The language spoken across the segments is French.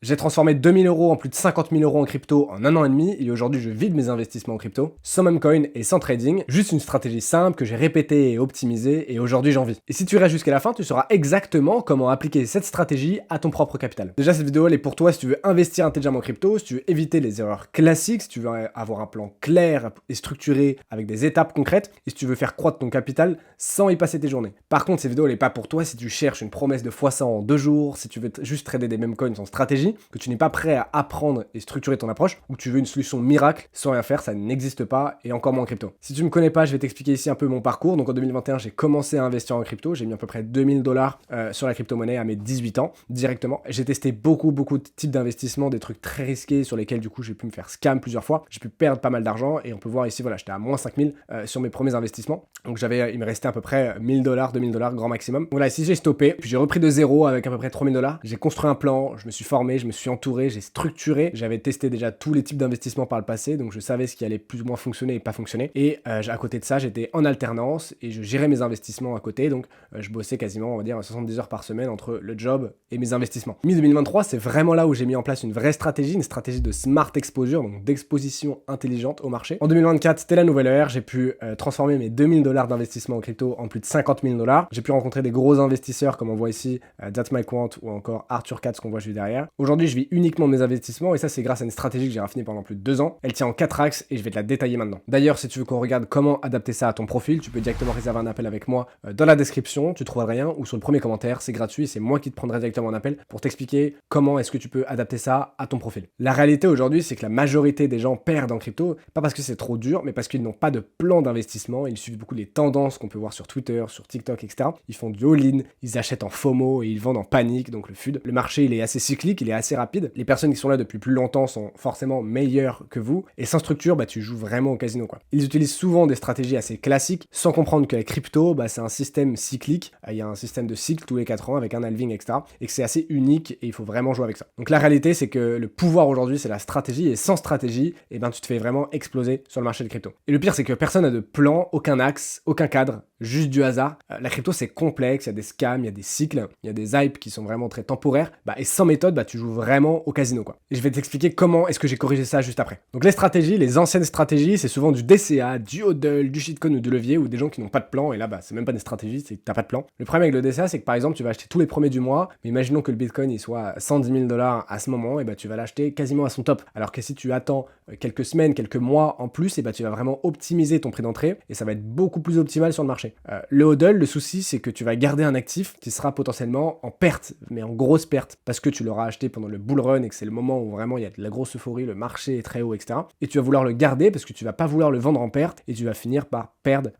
J'ai transformé 2000 euros en plus de 50 000 euros en crypto en 1 an et demi et aujourd'hui je vide mes investissements en crypto sans même coin et sans trading, juste une stratégie simple que j'ai répétée et optimisée et aujourd'hui j'en vis. Et si tu restes jusqu'à la fin, tu sauras exactement comment appliquer cette stratégie à ton propre capital. Déjà cette vidéo elle est pour toi si tu veux investir intelligemment en crypto, si tu veux éviter les erreurs classiques, si tu veux avoir un plan clair et structuré avec des étapes concrètes et si tu veux faire croître ton capital sans y passer tes journées. Par contre cette vidéo elle est pas pour toi si tu cherches une promesse de x100 en 2 jours, si tu veux juste trader des mêmes coins sans stratégie, que tu n'es pas prêt à apprendre et structurer ton approche, ou que tu veux une solution miracle sans rien faire, ça n'existe pas, et encore moins en crypto. Si tu me connais pas, je vais t'expliquer ici un peu mon parcours. Donc en 2021, j'ai commencé à investir en crypto, j'ai mis à peu près 2000 dollars sur la crypto-monnaie à mes 18 ans, directement. J'ai testé beaucoup de types d'investissements, des trucs très risqués sur lesquels du coup j'ai pu me faire scam plusieurs fois, j'ai pu perdre pas mal d'argent, et on peut voir ici, voilà, j'étais à moins 5000 sur mes premiers investissements. Donc il me restait à peu près 1000 dollars, 2000 dollars grand maximum. Voilà, ici j'ai stoppé, puis j'ai repris de zéro avec à peu près 3000 dollars. J'ai construit un plan, je me suis formé, je me suis entouré, j'ai structuré, j'avais testé déjà tous les types d'investissements par le passé, donc je savais ce qui allait plus ou moins fonctionner et pas fonctionner. Et à côté de ça, j'étais en alternance et je gérais mes investissements à côté, donc je bossais quasiment, on va dire, 70 heures par semaine entre le job et mes investissements. Mi-2023, c'est vraiment là où j'ai mis en place une vraie stratégie, une stratégie de smart exposure, donc d'exposition intelligente au marché. En 2024, c'était la nouvelle ère, j'ai pu transformer mes 2000 dollars d'investissement en crypto en plus de 50 000 dollars. J'ai pu rencontrer des gros investisseurs comme on voit ici, That's My Quant ou encore Arthur Katz qu'on voit juste derrière. Aujourd'hui, je vis uniquement mes investissements et ça c'est grâce à une stratégie que j'ai raffinée pendant plus de 2 ans. Elle tient en 4 axes et je vais te la détailler maintenant. D'ailleurs, si tu veux qu'on regarde comment adapter ça à ton profil, tu peux directement réserver un appel avec moi dans la description, tu trouveras rien, ou sur le premier commentaire, c'est gratuit, c'est moi qui te prendrai directement un appel pour t'expliquer comment est-ce que tu peux adapter ça à ton profil. La réalité aujourd'hui, c'est que la majorité des gens perdent en crypto, pas parce que c'est trop dur, mais parce qu'ils n'ont pas de plan d'investissement, ils suivent beaucoup les tendances qu'on peut voir sur Twitter, sur TikTok, etc. Ils font du all-in, ils achètent en FOMO et ils vendent en panique, donc le FUD. Le marché, il est assez cyclique, il est assez rapide. Les personnes qui sont là depuis plus longtemps sont forcément meilleures que vous. Et sans structure, tu joues vraiment au casino, quoi. Ils utilisent souvent des stratégies assez classiques, sans comprendre que la crypto, c'est un système cyclique. Il y a un système de cycle tous les 4 ans avec un halving, etc. Et que c'est assez unique et il faut vraiment jouer avec ça. Donc la réalité, c'est que le pouvoir aujourd'hui, c'est la stratégie. Et sans stratégie, tu te fais vraiment exploser sur le marché de crypto. Et le pire, c'est que personne n'a de plan, aucun axe, aucun cadre, juste du hasard. La crypto, c'est complexe, il y a des scams, il y a des cycles, il y a des hypes qui sont vraiment très temporaires. Et sans méthode, tu joues vraiment au casino, quoi. Et je vais t'expliquer comment est-ce que j'ai corrigé ça juste après. Donc les stratégies, les anciennes stratégies, c'est souvent du DCA, du hodl, du shitcoin ou du levier, ou des gens qui n'ont pas de plan, et là, c'est même pas des stratégies, c'est que t'as pas de plan. Le problème avec le DCA, c'est que par exemple, tu vas acheter tous les premiers du mois, mais imaginons que le Bitcoin, il soit à 110 000 dollars à ce moment, et tu vas l'acheter quasiment à son top. Alors que si tu attends quelques semaines, quelques mois en plus, et tu vas vraiment optimiser ton prix d'entrée, et ça va être beaucoup plus optimal sur le marché. Le hodl, le souci, c'est que tu vas garder un actif qui sera potentiellement en perte, mais en grosse perte, parce que tu l'auras acheté pendant le bull run et que c'est le moment où vraiment il y a de la grosse euphorie, le marché est très haut, etc. Et tu vas vouloir le garder parce que tu vas pas vouloir le vendre en perte et tu vas finir par perdre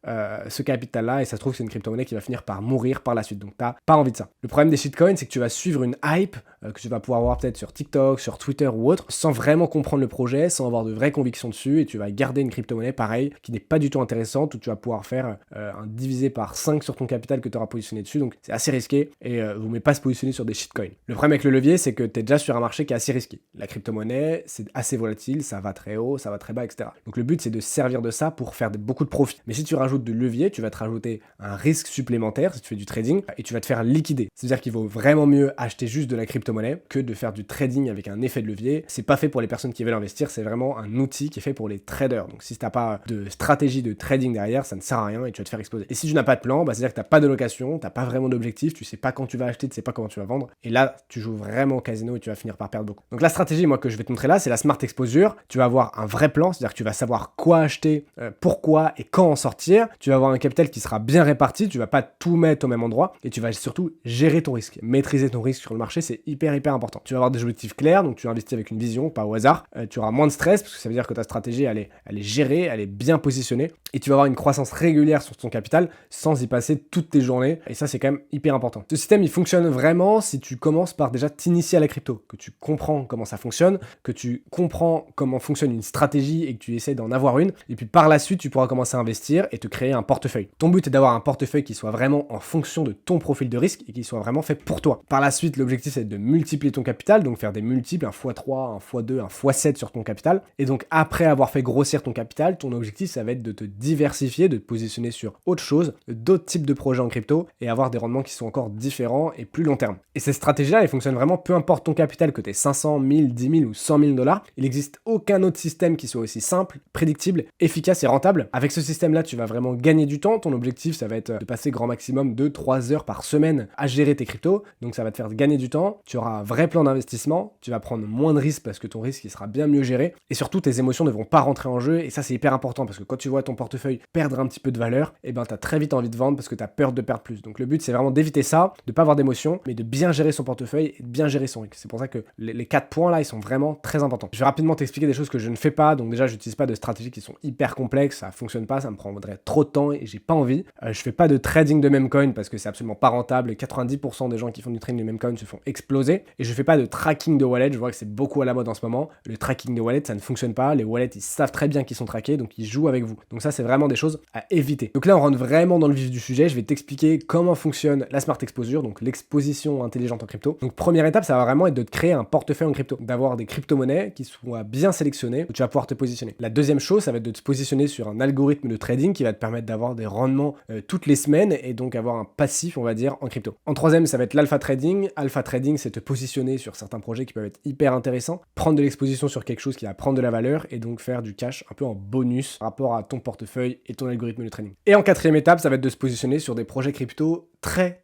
ce capital-là, et ça se trouve que c'est une crypto-monnaie qui va finir par mourir par la suite. Donc t'as pas envie de ça. Le problème des shitcoins, c'est que tu vas suivre une hype que tu vas pouvoir voir peut-être sur TikTok, sur Twitter ou autre, sans vraiment comprendre le projet, sans avoir de vraies convictions dessus, et tu vas garder une crypto-monnaie pareil, qui n'est pas du tout intéressante, où tu vas pouvoir faire un divisé par 5 sur ton capital que tu auras positionné dessus, donc c'est assez risqué, et vous ne pouvez pas se positionner sur des shitcoins. Le problème avec le levier, c'est que tu es déjà sur un marché qui est assez risqué. La crypto-monnaie, c'est assez volatile, ça va très haut, ça va très bas, etc. Donc le but, c'est de se servir de ça pour faire beaucoup de profit. Mais si tu rajoutes du levier, tu vas te rajouter un risque supplémentaire si tu fais du trading, et tu vas te faire liquider. C'est-à-dire qu'il vaut vraiment mieux acheter juste de la crypto-monnaie que de faire du trading avec un effet de levier. C'est pas fait pour les personnes qui veulent investir, c'est vraiment un outil qui est fait pour les traders. Donc si t'as pas de stratégie de trading derrière, ça ne sert à rien et tu vas te faire exploser. Et si tu n'as pas de plan, c'est-à-dire que t'as pas de location, t'as pas vraiment d'objectif, tu sais pas quand tu vas acheter, tu sais pas comment tu vas vendre, et là tu joues vraiment au casino et tu vas finir par perdre beaucoup. Donc la stratégie, moi, que je vais te montrer là, c'est la smart exposure. Tu vas avoir un vrai plan, c'est-à-dire que tu vas savoir quoi acheter, pourquoi et quand en sortir. Tu vas avoir un capital qui sera bien réparti, tu vas pas tout mettre au même endroit, et tu vas surtout gérer ton risque, maîtriser ton risque sur le marché, c'est hyper important. Tu vas avoir des objectifs clairs, donc tu investis avec une vision, pas au hasard. Tu auras moins de stress parce que ça veut dire que ta stratégie elle est gérée, elle est bien positionnée, et tu vas avoir une croissance régulière sur ton capital sans y passer toutes tes journées, et ça c'est quand même hyper important. Ce système il fonctionne vraiment si tu commences par déjà t'initier à la crypto, que tu comprends comment ça fonctionne, que tu comprends comment fonctionne une stratégie et que tu essaies d'en avoir une, et puis par la suite tu pourras commencer à investir et te créer un portefeuille. Ton but est d'avoir un portefeuille qui soit vraiment en fonction de ton profil de risque et qui soit vraiment fait pour toi. Par la suite, l'objectif c'est de multiplier ton capital, donc faire des multiples, un x3, un x2, un x7 sur ton capital. Et donc après avoir fait grossir ton capital, ton objectif ça va être de te diversifier, de te positionner sur autre d'autres choses, d'autres types de projets en crypto et avoir des rendements qui sont encore différents et plus long terme. Et ces stratégies-là, elles fonctionnent vraiment peu importe ton capital, que tu aies 500, 1000, 10 000 ou 100 000 dollars. Il n'existe aucun autre système qui soit aussi simple, prédictible, efficace et rentable. Avec ce système-là, tu vas vraiment gagner du temps. Ton objectif, ça va être de passer grand maximum de 3 heures par semaine à gérer tes cryptos. Donc ça va te faire gagner du temps. Tu auras un vrai plan d'investissement. Tu vas prendre moins de risques parce que ton risque il sera bien mieux géré. Et surtout, tes émotions ne vont pas rentrer en jeu. Et ça, c'est hyper important parce que quand tu vois ton portefeuille perdre un petit peu de valeur, et ben, tu as très vite envie de vendre parce que tu as peur de perdre plus. Donc le but, c'est vraiment d'éviter ça, de pas avoir d'émotions, mais de bien gérer son portefeuille et de bien gérer son risque. C'est pour ça que les 4 points là, ils sont vraiment très importants. Je vais rapidement t'expliquer des choses que je ne fais pas. Donc déjà, j'utilise pas de stratégies qui sont hyper complexes. Ça fonctionne pas, ça me prendrait trop de temps et j'ai pas envie. Je fais pas de trading de meme coin parce que c'est absolument pas rentable. Et 90% des gens qui font du trading de meme coin se font exploser. Et je fais pas de tracking de wallet. Je vois que c'est beaucoup à la mode en ce moment. Le tracking de wallet, ça ne fonctionne pas. Les wallets, ils savent très bien qu'ils sont traqués, donc ils jouent avec vous. Donc ça, c'est vraiment des choses à éviter. Donc là, on rentre vraiment dans le vif du sujet. Je vais t'expliquer comment fonctionne la Smart Exposure, donc l'exposition intelligente en crypto. Donc première étape, ça va vraiment être de te créer un portefeuille en crypto, d'avoir des crypto-monnaies qui soient bien sélectionnées, où tu vas pouvoir te positionner. La deuxième chose, ça va être de te positionner sur un algorithme de trading qui va te permettre d'avoir des rendements toutes les semaines et donc avoir un passif, on va dire, en crypto. En troisième, ça va être l'alpha trading. Alpha trading, c'est te positionner sur certains projets qui peuvent être hyper intéressants, prendre de l'exposition sur quelque chose qui va prendre de la valeur et donc faire du cash un peu en bonus par rapport à ton portefeuille et ton algorithme de trading. Et en quatrième étape, ça va être de se positionner sur des projets crypto très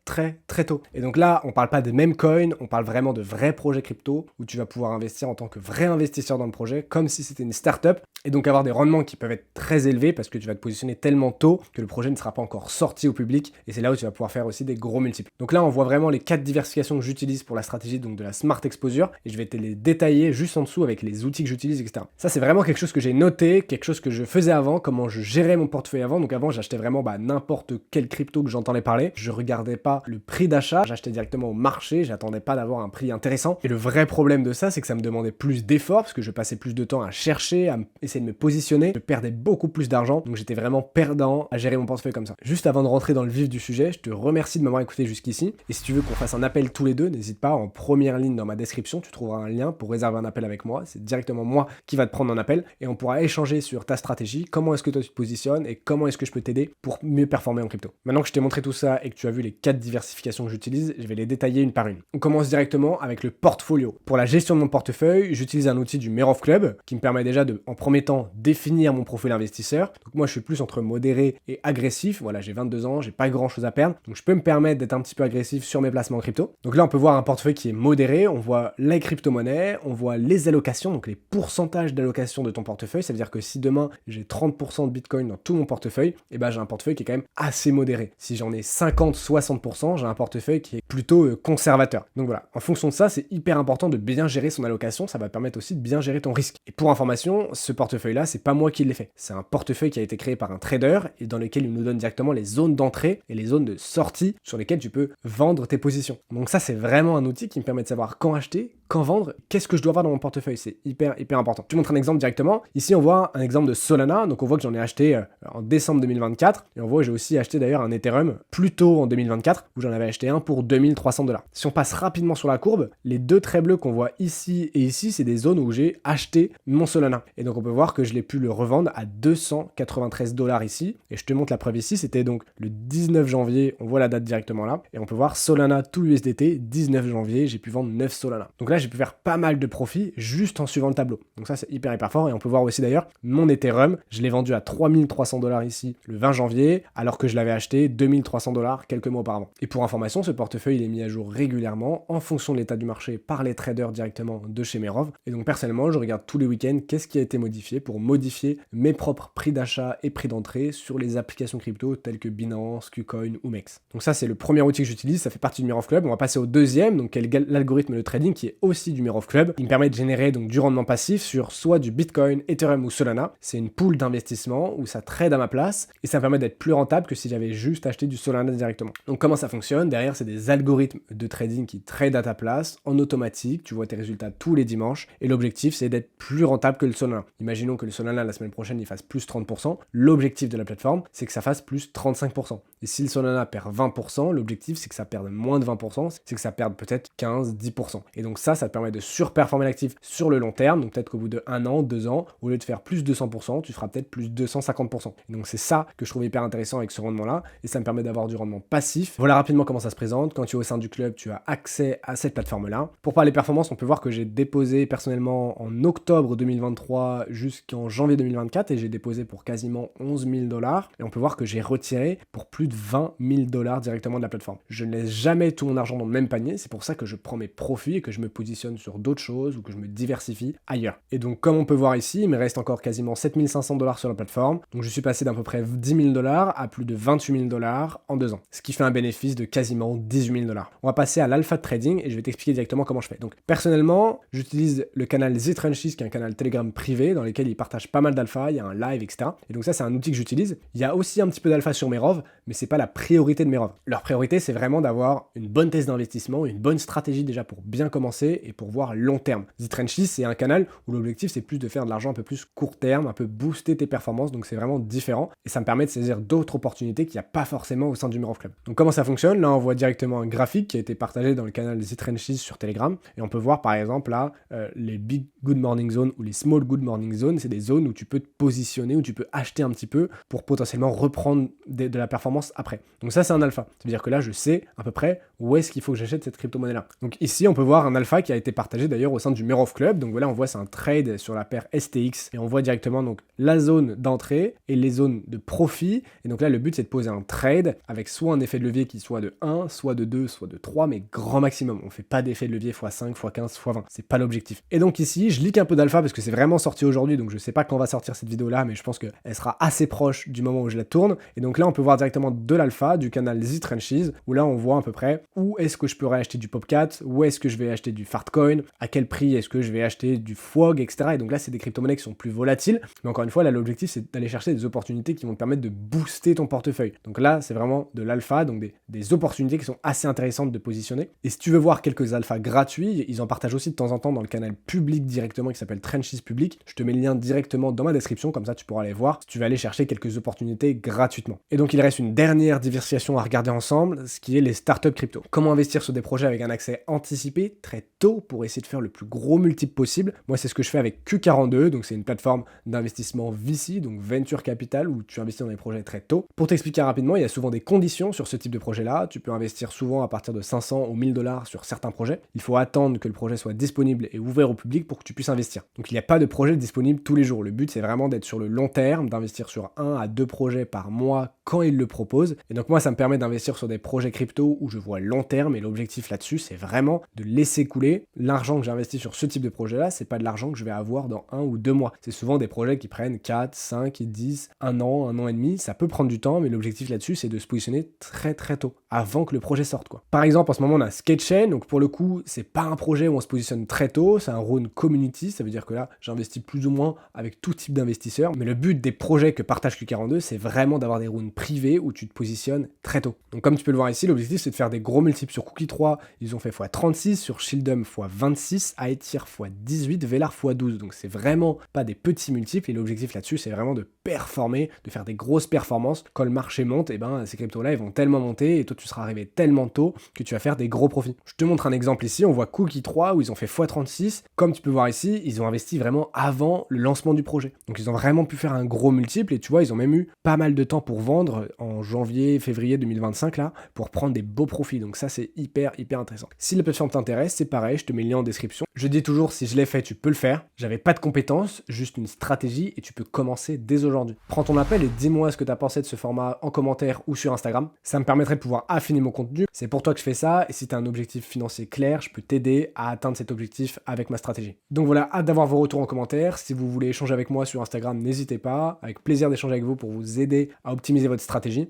tôt. Et donc là, on parle pas des mêmes coins, on parle vraiment de vrais projets crypto où tu vas pouvoir investir en tant que vrai investisseur dans le projet, comme si c'était une startup, et donc avoir des rendements qui peuvent être très élevés parce que tu vas te positionner tellement tôt que le projet ne sera pas encore sorti au public, et c'est là où tu vas pouvoir faire aussi des gros multiples. Donc là, on voit vraiment les 4 diversifications que j'utilise pour la stratégie donc de la Smart Exposure, et je vais te les détailler juste en dessous avec les outils que j'utilise, etc. Ça, c'est vraiment quelque chose que j'ai noté, quelque chose que je faisais avant, comment je gérais mon portefeuille avant. Donc avant, j'achetais vraiment n'importe quel crypto que j'entendais parler. Je regardais pas le prix d'achat, j'achetais directement au marché, j'attendais pas d'avoir un prix intéressant. Et le vrai problème de ça, c'est que ça me demandait plus d'efforts parce que je passais plus de temps à chercher, à essayer de me positionner. Je perdais beaucoup plus d'argent, donc j'étais vraiment perdant à gérer mon portefeuille comme ça. Juste avant de rentrer dans le vif du sujet, je te remercie de m'avoir écouté jusqu'ici. Et si tu veux qu'on fasse un appel tous les deux, n'hésite pas, en première ligne dans ma description, tu trouveras un lien pour réserver un appel avec moi. C'est directement moi qui va te prendre en appel et on pourra échanger sur ta stratégie, comment est-ce que toi tu te positionnes et comment est-ce que je peux t'aider pour mieux performer en crypto. Maintenant que je t'ai montré tout ça et que tu as vu les 4 diversifications que j'utilise, je vais les détailler une par une. On commence directement avec le portfolio. Pour la gestion de mon portefeuille, j'utilise un outil du Merov Club qui me permet déjà de, en premier temps, définir mon profil investisseur. Donc moi, je suis plus entre modéré et agressif. Voilà, j'ai 22 ans, j'ai pas grand chose à perdre. Donc je peux me permettre d'être un petit peu agressif sur mes placements en crypto. Donc là, on peut voir un portefeuille qui est modéré. On voit les crypto-monnaies, on voit les allocations, donc les pourcentages d'allocation de ton portefeuille. Ça veut dire que si demain, j'ai 30% de Bitcoin dans tout mon portefeuille, et ben j'ai un portefeuille qui est quand même assez modéré. Si j'en ai 50-60%, j'ai un portefeuille qui est plutôt conservateur. Donc voilà, en fonction de ça, c'est hyper important de bien gérer son allocation, ça va permettre aussi de bien gérer ton risque. Et pour information, ce portefeuille-là, c'est pas moi qui l'ai fait. C'est un portefeuille qui a été créé par un trader et dans lequel il nous donne directement les zones d'entrée et les zones de sortie sur lesquelles tu peux vendre tes positions. Donc ça, c'est vraiment un outil qui me permet de savoir quand acheter, quand vendre, qu'est-ce que je dois avoir dans mon portefeuille. C'est hyper important. Je te montre un exemple directement. Ici, on voit un exemple de Solana. Donc on voit que j'en ai acheté en décembre 2024 et on voit que j'ai aussi acheté d'ailleurs un Ethereum plus tôt en 2024 où j'en avais acheté un pour 2300$. Si on passe rapidement sur la courbe, les deux traits bleus qu'on voit ici et ici, c'est des zones où j'ai acheté mon Solana. Et donc on peut voir que je l'ai pu le revendre à 293$ ici. Et je te montre la preuve ici, c'était donc le 19 janvier, on voit la date directement là. Et on peut voir Solana to USDT, 19 janvier, j'ai pu vendre 9 Solana. Donc là, j'ai pu faire pas mal de profits juste en suivant le tableau. Donc ça, c'est hyper fort. Et on peut voir aussi d'ailleurs mon Ethereum, je l'ai vendu à 3300$ ici le 20 janvier, alors que je l'avais acheté 2300$ quelques mois auparavant. Et pour information, ce portefeuille, il est mis à jour régulièrement en fonction de l'état du marché par les traders directement de chez Merov. Et donc personnellement, je regarde tous les week-ends qu'est-ce qui a été modifié pour modifier mes propres prix d'achat et prix d'entrée sur les applications crypto telles que Binance, KuCoin ou MEX. Donc ça, c'est le premier outil que j'utilise, ça fait partie du Merov Club. On va passer au deuxième, donc qui est l'algorithme de trading qui est aussi du Merov Club. Il me permet de générer donc du rendement passif sur soit du Bitcoin, Ethereum ou Solana. C'est une pool d'investissement où ça trade à ma place et ça me permet d'être plus rentable que si j'avais juste acheté du Solana directement. Donc comment ça fonctionne? Derrière, c'est des algorithmes de trading qui trade à ta place en automatique. Tu vois tes résultats tous les dimanches et l'objectif, c'est d'être plus rentable que le Solana. Imaginons que le Solana la semaine prochaine il fasse plus 30%. L'objectif de la plateforme, c'est que ça fasse plus 35%. Et si le Solana perd 20%, l'objectif c'est que ça perde moins de 20%, c'est que ça perde peut-être 15-10%. Et donc ça ça te permet de surperformer l'actif sur le long terme. Donc peut-être qu'au bout de 1 an, 2 ans, au lieu de faire plus 200%, tu feras peut-être plus 250%. Et donc c'est ça que je trouve hyper intéressant avec ce rendement-là, et ça me permet d'avoir du rendement passif. Voilà rapidement comment ça se présente. Quand tu es au sein du club, tu as accès à cette plateforme-là. Pour parler performance, on peut voir que j'ai déposé personnellement en octobre 2023 jusqu'en janvier 2024, et j'ai déposé pour quasiment 11 000 $. Et on peut voir que j'ai retiré pour plus de 20 000 $ directement de la plateforme. Je ne laisse jamais tout mon argent dans le même panier, c'est pour ça que je prends mes profits et que je me positionne sur d'autres choses ou que je me diversifie ailleurs. Et donc comme on peut voir ici, il me reste encore quasiment 7 500 $ sur la plateforme. Donc je suis passé d'à peu près 10 000 $ à plus de 28 000 $ en 2 ans, ce qui fait un bénéfice de quasiment 18 000 $. On va passer à l'alpha trading et je vais t'expliquer directement comment je fais. Donc personnellement, j'utilise le canal The Trenches, qui est un canal Telegram privé dans lequel ils partagent pas mal d'alpha, il y a un live, etc. Et donc ça, c'est un outil que j'utilise. Il y a aussi un petit peu d'alpha sur Merov, mais c'est pas la priorité de Merov. Leur priorité, c'est vraiment d'avoir une bonne thèse d'investissement, une bonne stratégie déjà pour bien commencer et pour voir long terme. The Trenches, c'est un canal où l'objectif, c'est plus de faire de l'argent un peu plus court terme, un peu booster tes performances, donc c'est vraiment différent et ça me permet de saisir d'autres opportunités qu'il n'y a pas forcément au sein du Merov Club. Donc comment ça fonctionne? Là, on voit directement un graphique qui a été partagé dans le canal The Trenches sur Telegram et on peut voir par exemple là, les Big Good Morning Zone ou les Small Good Morning Zone, c'est des zones où tu peux te positionner, où tu peux acheter un petit peu pour potentiellement reprendre de la performance après. Donc ça, c'est un alpha. Ça veut dire que là, je sais à peu près où est-ce qu'il faut que j'achète cette crypto-monnaie-là. Donc ici, on peut voir un alpha qui a été partagé d'ailleurs au sein du Merov Club. Donc voilà, on voit c'est un trade sur la paire STX et on voit directement donc la zone d'entrée et les zones de profit. Et donc là, le but, c'est de poser un trade avec soit un effet de levier qui soit de 1, soit de 2, soit de 3, mais grand maximum. On fait pas d'effet de levier x5, x15, x20. C'est pas l'objectif. Et donc ici, je leak un peu d'alpha parce que c'est vraiment sorti aujourd'hui, donc je sais pas quand va sortir cette vidéo-là, mais je pense qu'elle sera assez proche du moment où je la tourne. Et donc là, on peut voir directement de l'alpha du canal The Trenches, où là, on voit à peu près où est-ce que je pourrais acheter du Popcat, où est-ce que je vais acheter du Fartcoin, à quel prix est-ce que je vais acheter du FWOG, etc. Et donc là, c'est des crypto-monnaies qui sont plus volatiles. Mais encore une fois, là, l'objectif, c'est d'aller chercher des opportunités qui vont te permettre de booster ton portefeuille. Donc là, c'est vraiment de l'alpha, donc des opportunités qui sont assez intéressantes de positionner. Et si tu veux voir quelques alphas gratuits, ils en partagent aussi de temps en temps dans le canal public directement qui s'appelle Trenches Public. Je te mets le lien directement dans ma description, comme ça tu pourras aller voir si tu veux aller chercher quelques opportunités gratuitement. Et donc il reste une dernière diversification à regarder ensemble, ce qui est les startups crypto. Comment investir sur des projets avec un accès anticipé très tôt pour essayer de faire le plus gros multiple possible. Moi, c'est ce que je fais avec Q42, donc c'est une plateforme d'investissement VC, donc Venture Capital, où tu investis dans des projets très tôt. Pour t'expliquer rapidement, il y a souvent des conditions sur ce type de projet-là. Tu peux investir souvent à partir de 500 ou 1000 $ sur certains projets. Il faut attendre que le projet soit disponible et ouvert au public pour que tu puisses investir. Donc il n'y a pas de projet disponible tous les jours. Le but, c'est vraiment d'être sur le long terme, d'investir sur 1 à 2 projets par mois quand ils le proposent. Et donc moi, ça me permet d'investir sur des projets crypto où je vois long terme, et l'objectif là-dessus, c'est vraiment de laisser couler. L'argent que j'investis sur ce type de projet-là, c'est pas de l'argent que je vais avoir dans 1 ou 2 mois. C'est souvent des projets qui prennent 4, 5, 10, 1 an et demi. Ça peut prendre du temps, mais l'objectif là-dessus, c'est de se positionner très très tôt, avant que le projet sorte, quoi. Par exemple, en ce moment, on a Sketchain, donc pour le coup, c'est pas un projet où on se positionne très tôt, c'est un run community, ça veut dire que là, j'investis plus ou moins avec tout type d'investisseurs, mais le but des projets que partage Q42, c'est vraiment d'avoir des runs privés où tu te positionnes très tôt. Donc comme tu peux le voir ici, l'objectif c'est de faire des gros multiples sur Cookie 3, ils ont fait x36, sur Shieldum x26, Aetir x18, Velar x12, donc c'est vraiment pas des petits multiples, et l'objectif là-dessus, c'est vraiment de performer, de faire des grosses performances. Quand le marché monte, et ben ces cryptos-là, ils vont tellement monter, et toi tu seras arrivé tellement tôt que tu vas faire des gros profits. Je te montre un exemple ici, on voit Cookie 3 où ils ont fait x36, comme tu peux voir ici, ils ont investi vraiment avant le lancement du projet. Donc ils ont vraiment pu faire un gros multiple, et tu vois, ils ont même eu pas mal de temps pour vendre en janvier, février 2025 là, pour prendre des beaux profits. Donc ça, c'est hyper intéressant. Si la plateforme t'intéresse, c'est pareil, je te mets le lien en description. Je dis toujours, si je l'ai fait, tu peux le faire. J'avais pas de compétences, juste une stratégie, et tu peux commencer dès aujourd'hui. Prends ton appel et dis-moi ce que tu as pensé de ce format en commentaire ou sur Instagram. Ça me permettrait de pouvoir affiner mon contenu. C'est pour toi que je fais ça, et si tu as un objectif financier clair, je peux t'aider à atteindre cet objectif avec ma stratégie. Donc voilà, hâte d'avoir vos retours en commentaire. Si vous voulez échanger avec moi sur Instagram, n'hésitez pas. Avec plaisir d'échanger avec vous pour vous aider à optimiser votre stratégie.